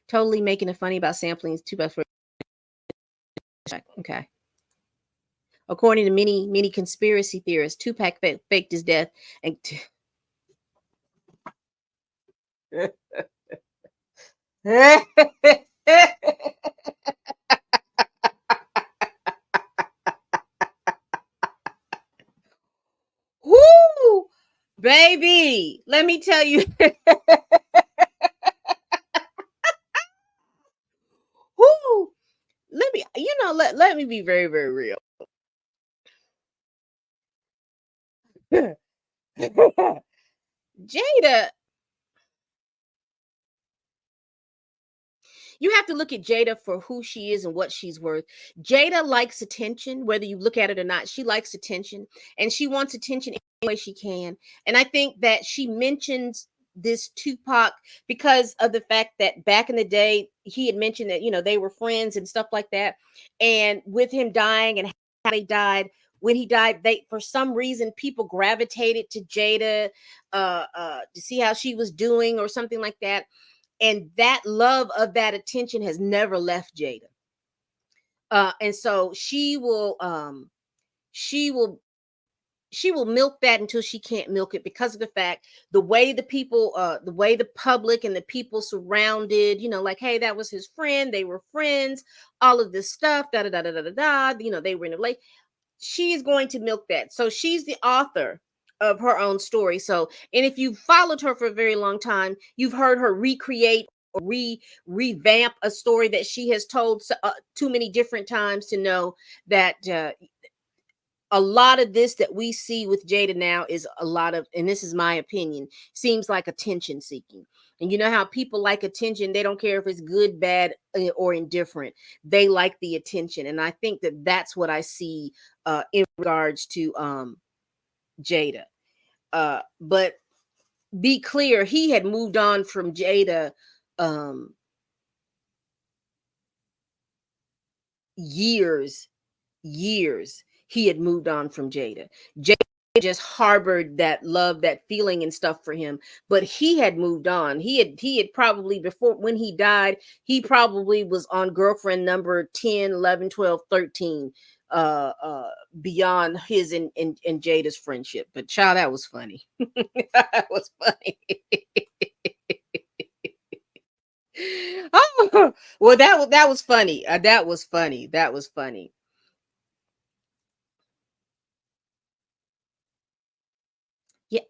Totally making it funny about sampling 2x4. Okay. According to many conspiracy theorists, Tupac faked his death and whoo, baby, let me tell you. Whoo, let me be very, very real. Jada, you have to look at Jada for who she is and what she's worth. Jada likes attention, whether you look at it or not. She likes attention, and she wants attention any way she can. And I think that she mentions this Tupac because of the fact that back in the day he had mentioned that they were friends and stuff like that. And with him dying and how they died, when he died, they for some reason people gravitated to Jada to see how she was doing or something like that. And that love of that attention has never left Jada. And so she will she will milk that until she can't milk it, because of the fact the way the public and the people surrounded, like, hey, that was his friend, they were friends, all of this stuff, da da da da da da, they were in a lake. She is going to milk that. So she's the author of her own story. So, and if you've followed her for a very long time, you've heard her recreate or revamp a story that she has told too many different times to know that a lot of this that we see with Jada now is a lot of, and this is my opinion, seems like attention seeking. And you know how people like attention, they don't care if it's good, bad, or indifferent. They like the attention. And I think that that's what I see in regards to Jada. But be clear, he had moved on from Jada years he had moved on from Jada. Jada just harbored that love, that feeling and stuff for him, but he had moved on. He had probably, before, when he died, he probably was on girlfriend number 10, 11, 12, 13, beyond his and Jada's friendship. But child, that was funny. That was funny. Oh, well, that was funny. That was funny. That was funny. Yeah,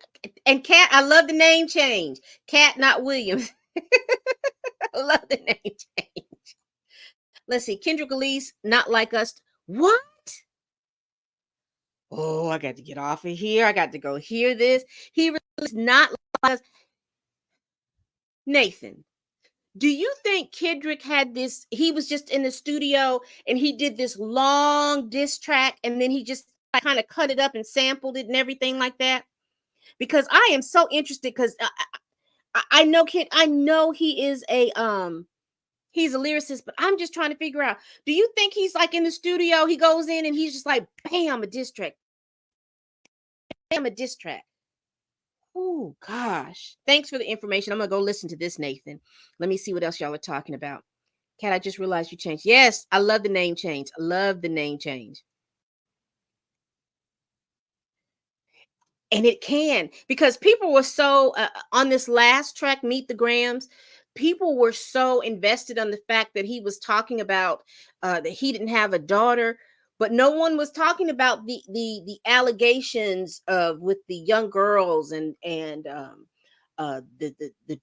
and Cat, I love the name change. Cat, not Williams. I love the name change. Let's see. Kendrick Elise, Not Like Us. What? Oh, I got to get off of here. I got to go hear this. He released Not Like Us. Nathan, do you think Kendrick had this? He was just in the studio and he did this long diss track, and then he just kind of cut it up and sampled it and everything like that? Because I am so interested, because I know I know he is he's a lyricist, but I'm just trying to figure out, do you think he's like in the studio, he goes in and he's just like, bam, a diss track, bam, a diss track. Oh gosh. Thanks for the information. I'm gonna go listen to this, Nathan. Let me see what else y'all are talking about. Kat, I just realized you changed. Yes, I love the name change. I love the name change. And it can, because people were so on this last track, Meet the Grams, people were so invested on the fact that he was talking about that he didn't have a daughter, but no one was talking about the allegations of with the young girls and the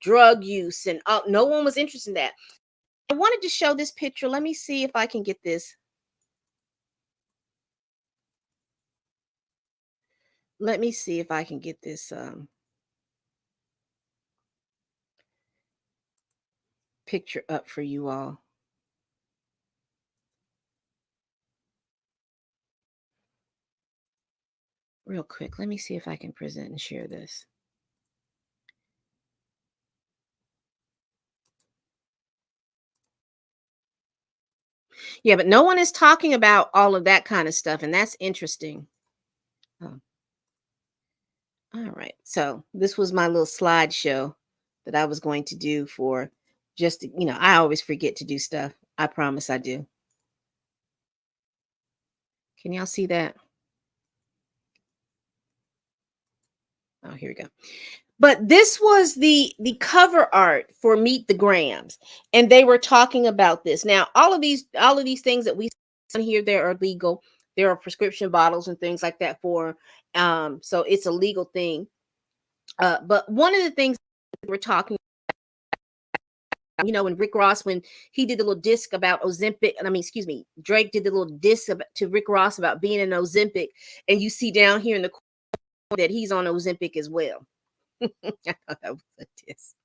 drug use, and no one was interested in that. I wanted to show this picture. Let me see if I can get this. Let me see if I can get this picture up for you all. Real quick. Let me see if I can present and share this. Yeah, but no one is talking about all of that kind of stuff, and that's interesting. Oh, all right. So this was my little slideshow that I was going to do for just, I always forget to do stuff. I promise I do. Can y'all see that? Oh, here we go. But this was the cover art for Meet the Grams, and they were talking about this. Now, all of these things that we see on here, they are legal. There are prescription bottles and things like that for so it's a legal thing. But one of the things we're talking, when Rick Ross, when he did the little disc about Ozempic, I mean, excuse me, Drake did the little disc to Rick Ross about being an Ozempic, and you see down here in the corner that he's on Ozempic as well. I thought that was a diss.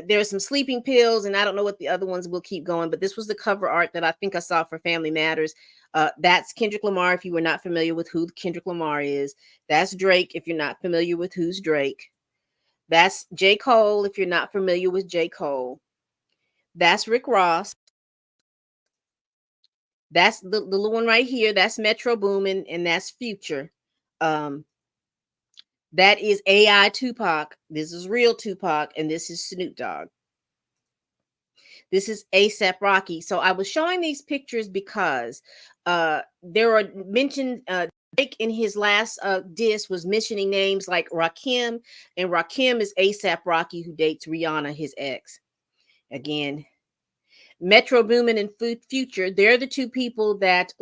There's some sleeping pills, and I don't know what the other ones will keep going, but this was the cover art that I think I saw for Family Matters. That's Kendrick Lamar, if you were not familiar with who Kendrick Lamar is. That's Drake, if you're not familiar with who's Drake. That's J. Cole, if you're not familiar with J. Cole. That's Rick Ross. That's the little one right here. That's Metro Boomin, and that's Future. Um, that is AI Tupac. This is real Tupac, and this is Snoop Dogg. This is ASAP Rocky. So I was showing these pictures because there are mentioned Drake in his last diss was mentioning names like Rakim, and Rakim is ASAP Rocky, who dates Rihanna, his ex. Again, Metro Boomin and Future, they're the two people that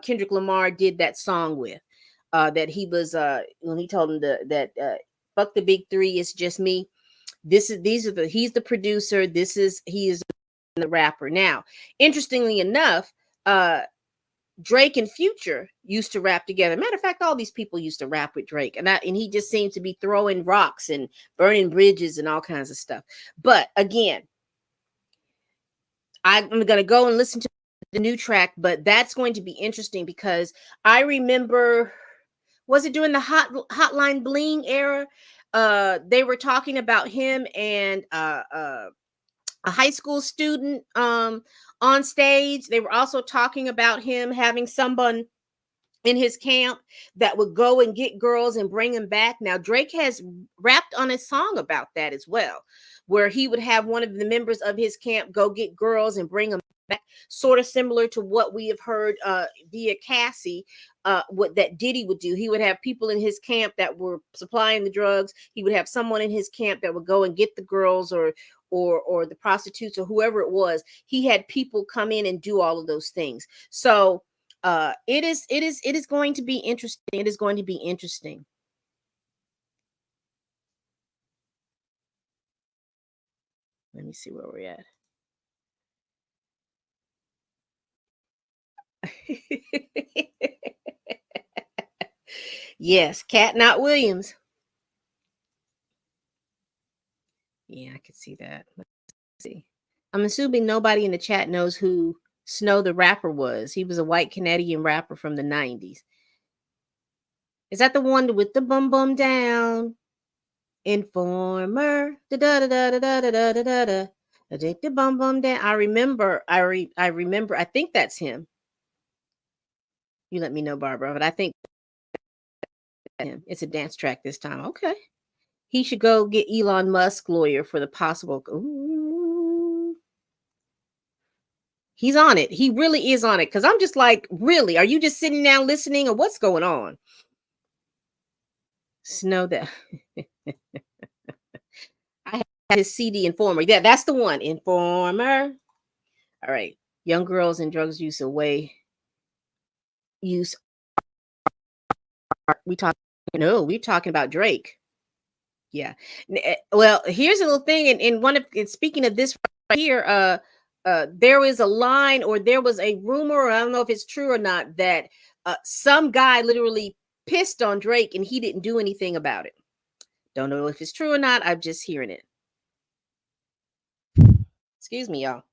Kendrick Lamar did that song with. That he was when he told him that fuck the big three, it's just me. He's the producer. He is the rapper. Now, interestingly enough, Drake and Future used to rap together. Matter of fact, all these people used to rap with Drake, and he just seemed to be throwing rocks and burning bridges and all kinds of stuff. But again, I'm going to go and listen to the new track, but that's going to be interesting because I remember, was it during the Hotline Bling era? They were talking about him and a high school student on stage. They were also talking about him having someone in his camp that would go and get girls and bring them back. Now, Drake has rapped on a song about that as well, where he would have one of the members of his camp go get girls and bring them back, sort of similar to what we have heard via Cassie, what that Diddy would do. He would have people in his camp that were supplying the drugs. He would have someone in his camp that would go and get the girls or the prostitutes or whoever it was. He had people come in and do all of those things. So it is going to be interesting. It is going to be interesting. Let me see where we're at. Yes, Cat Not Williams. Yeah, I could see that. Let's see. I'm assuming nobody in the chat knows who Snow the rapper was. He was a white Canadian rapper from the 90s. Is that the one with the bum bum down? Informer. Da da da da da da da da da da. Addicted bum bum down. I remember. I remember. I think that's him. You let me know, Barbara. But I think him. It's a dance track this time. Okay. He should go get Elon Musk lawyer for the possible. Ooh. He's on it. He really is on it. Because I'm just like, really? Are you just sitting down listening or what's going on? Snow that. I had his CD Informer. Yeah, that's the one. Informer. All right. Young girls and drugs use away. Use. We talk. No, we're talking about Drake. Yeah. Well, here's a little thing. In one of speaking of this right here, there was a line or there was a rumor, or I don't know if it's true or not, that some guy literally pissed on Drake and he didn't do anything about it. Don't know if it's true or not. I'm just hearing it. Excuse me, y'all.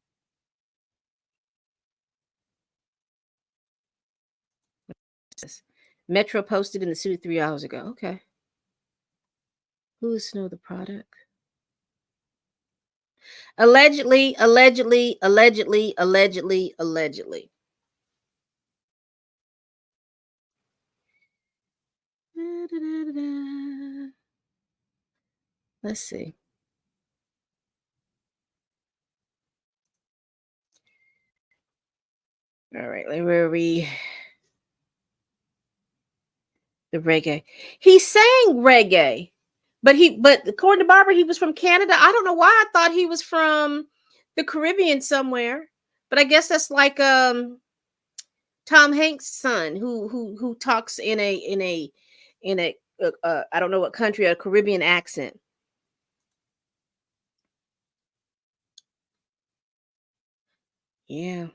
Metro posted in the suit 3 hours ago. Okay. Who is Snow the product? Allegedly, allegedly, allegedly, allegedly, allegedly. Let's see. All right, where are we? The reggae. He sang reggae, but according to Barbara, he was from Canada. I don't know why I thought he was from the Caribbean somewhere, but I guess that's like Tom Hanks' son who talks in a I don't know what country, a Caribbean accent. Yeah.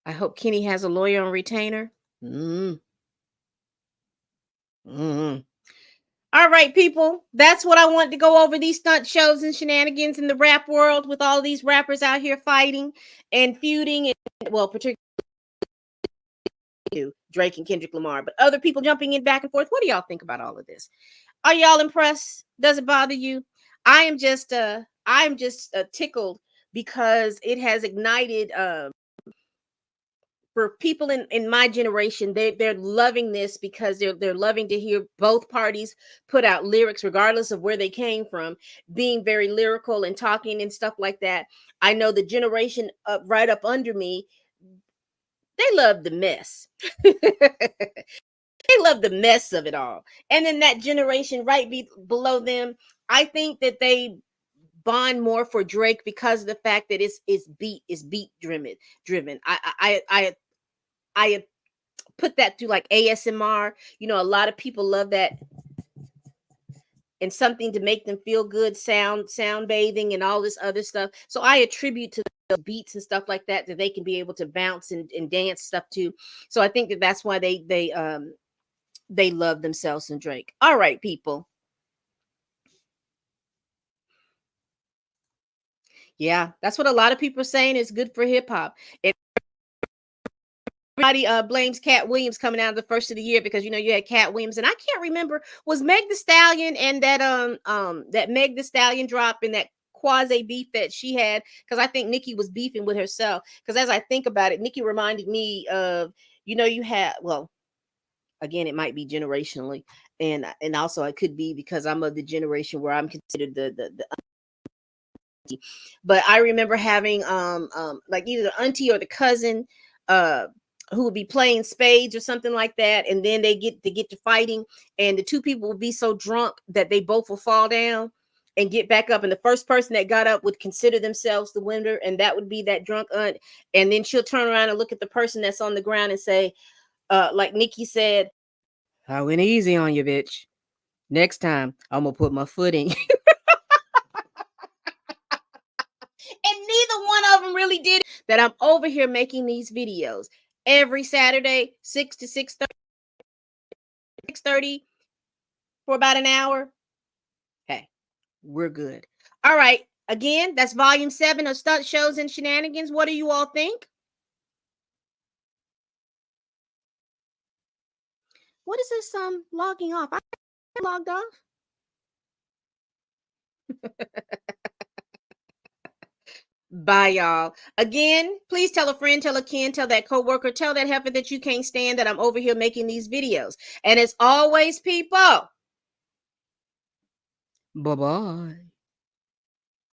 I hope Kenny has a lawyer on retainer. Mm. Mm. All right, people. That's what I want to go over, these stunt shows and shenanigans in the rap world with all these rappers out here fighting and feuding, and well, particularly Drake and Kendrick Lamar, but other people jumping in back and forth. What do y'all think about all of this? Are y'all impressed? Does it bother you? I'm just tickled because it has ignited for people in my generation. They're loving this because they're loving to hear both parties put out lyrics regardless of where they came from, being very lyrical and talking and stuff like that. I know the generation up right up under me, they love the mess. They love the mess of it all. And then that generation right below them, I think that they bond more for Drake because of the fact that it's beat driven. I put that through like ASMR. You know, a lot of people love that, and something to make them feel good, sound bathing and all this other stuff. So I attribute to the beats and stuff like that that they can be able to bounce and dance stuff to. So I think that that's why they love themselves some Drake. All right, people. Yeah, that's what a lot of people are saying is good for hip hop. Everybody blames Cat Williams coming out of the first of the year because you know you had Cat Williams, and I can't remember, was Meg the Stallion and that Meg the Stallion drop and that quasi beef that she had, because I think Nikki was beefing with herself. Because as I think about it, Nikki reminded me of, you know, you had, well, again, it might be generationally, and also it could be because I'm of the generation where I'm considered the but I remember having like either the auntie or the cousin uh who would be playing spades or something like that, and then they get to fighting, and the two people will be so drunk that they both will fall down and get back up, and the first person that got up would consider themselves the winner, and that would be that drunk aunt. And then she'll turn around and look at the person that's on the ground and say, like Nikki said, I went easy on you, bitch. Next time I'm gonna put my foot in you. And neither one of them really did it. That I'm over here making these videos every Saturday, 6 to 6:30 for about an hour. Hey, we're good. All right. Again, that's volume 7 of Stunt Shows and Shenanigans. What do you all think? What is this logging off? I logged off. Bye, y'all. Again, please tell a friend, tell a kin, tell that coworker, tell that heifer that you can't stand that I'm over here making these videos. And as always, people, bye bye.